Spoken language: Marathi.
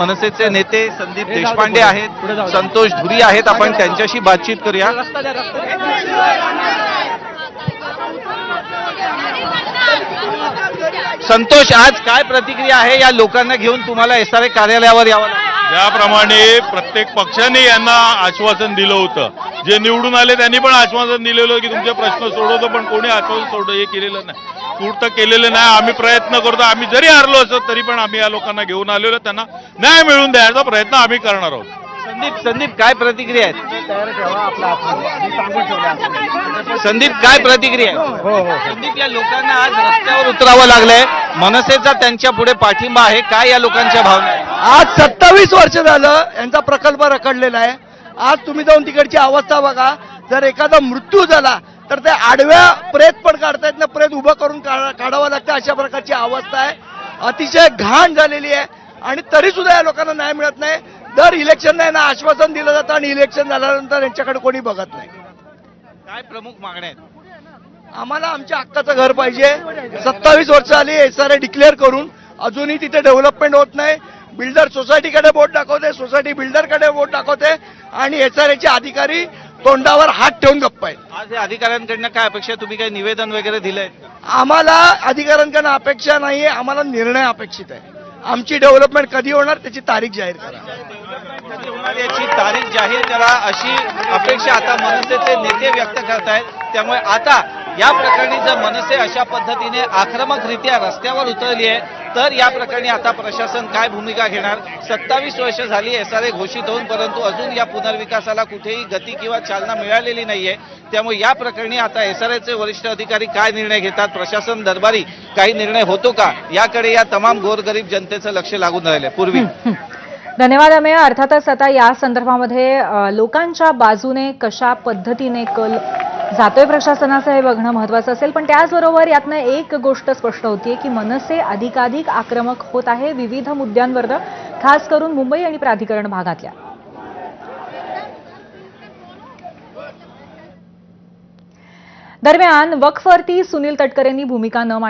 मनसेचे नेते संदीप देशपांडे आहेत, संतोष धुरी आहेत, आपण त्यांच्याशी बातचीत करूया. संतोष, आज काय प्रतिक्रिया आहे या लोकांना घेऊन तुम्हाला एसआरए कार्यालयावर यावं लागलं? ज्याप्रमाणे प्रत्येक पक्षाने यांना आश्वासन दिलं होतं, जे निवडून आले त्यांनी पण आश्वासन दिलेलं की तुमचे प्रश्न सोडवतो, पण कोणी आश्वासन हे केलेलं नाही, पूर्ण केलेलं नाही. आम्ही प्रयत्न करतो, आम्ही जरी हारलो असत तरी पण आम्ही या लोकांना घेऊन आलेलो, त्यांना न्याय मिळवून द्यायचा प्रयत्न आम्ही करणार आहोत. संदीप काय प्रतिक्रिया आहे? संदीप काय प्रतिक्रिया आहे? संदीप, या लोकांना आज रस्त्यावर उतरावं लागलंय, मनसेचा त्यांच्या पुढे पाठिंबा आहे, काय या लोकांच्या भावना आहेत? आज 27 वर्ष झालं यांचा प्रकल्प रखडलेला आहे. आज तुम्ही जाऊन तिकडची अवस्था बघा. जर एखादा मृत्यू झाला तर ते आडव्या प्रेत पण काढता येत नाही, प्रेत उभं करून काढावं लागतं, अशा प्रकारची अवस्था आहे. अतिशय घाण झालेली आहे आणि तरी सुद्धा या लोकांना न्याय मिळत नाही. दर इलेक्शनला यांना आश्वासन दिलं जातं आणि इलेक्शन झाल्यानंतर यांच्याकडे कोणी बघत नाही. काय प्रमुख मागण्या आहेत? आम्हाला आमच्या हक्काचं घर पाहिजे. 27 वर्ष आली एसआरए डिक्लेअर करून, अजूनही तिथे डेव्हलपमेंट होत नाही. बिल्डर सोसायटीकडे बोट दाखवते, सोसायटी बिल्डरकडे बोट दाखवते आणि एसआरएचे अधिकारी तोंडावर हात ठेवून गप्प आहेत. आज या अधिकाऱ्यांकडनं काय अपेक्षा? तुम्ही काही निवेदन वगैरे दिलंय? आम्हाला अधिकाऱ्यांकडून अपेक्षा नाहीये, आम्हाला निर्णय अपेक्षित आहे. आमची डेव्हलपमेंट कधी होणार त्याची तारीख जाहीर करा. याची तारीख जाहीर करा अशी अपेक्षा आता मनसेचे नेते व्यक्त करतायत. त्यामुळे आता या प्रकरणी जर मनसे अशा पद्धतीने आक्रमकरित्या रस्त्यावर उतरली आहे तर या प्रकरणी आता प्रशासन काय भूमिका घेणार? 27 वर्ष झाली एसआरए घोषित होऊन, परंतु अजून या पुनर्विकासाला कुठेही गती किंवा चालना मिळालेली नाहीये. त्यामुळे या प्रकरणी आता एसआरएचे वरिष्ठ अधिकारी काय निर्णय घेतात, प्रशासन दरबारी काही निर्णय होतो का, याकडे या तमाम गोरगरीब जनतेचं लक्ष लागून राहिलंय. पूर्वी धन्यवाद अमेय. अर्थातच आता या संदर्भामध्ये लोकांच्या बाजूने कशा पद्धतीने कल जातोय प्रशासनाचं हे बघणं महत्वाचं असेल. पण त्याचबरोबर यातनं एक गोष्ट स्पष्ट होतीये की मनसे अधिकाधिक आक्रमक होत आहे विविध मुद्द्यांवर, खास करून मुंबई आणि प्राधिकरण भागातल्या. दरम्यान वक्फवरती सुनील तटकरेंनी भूमिका न मांडली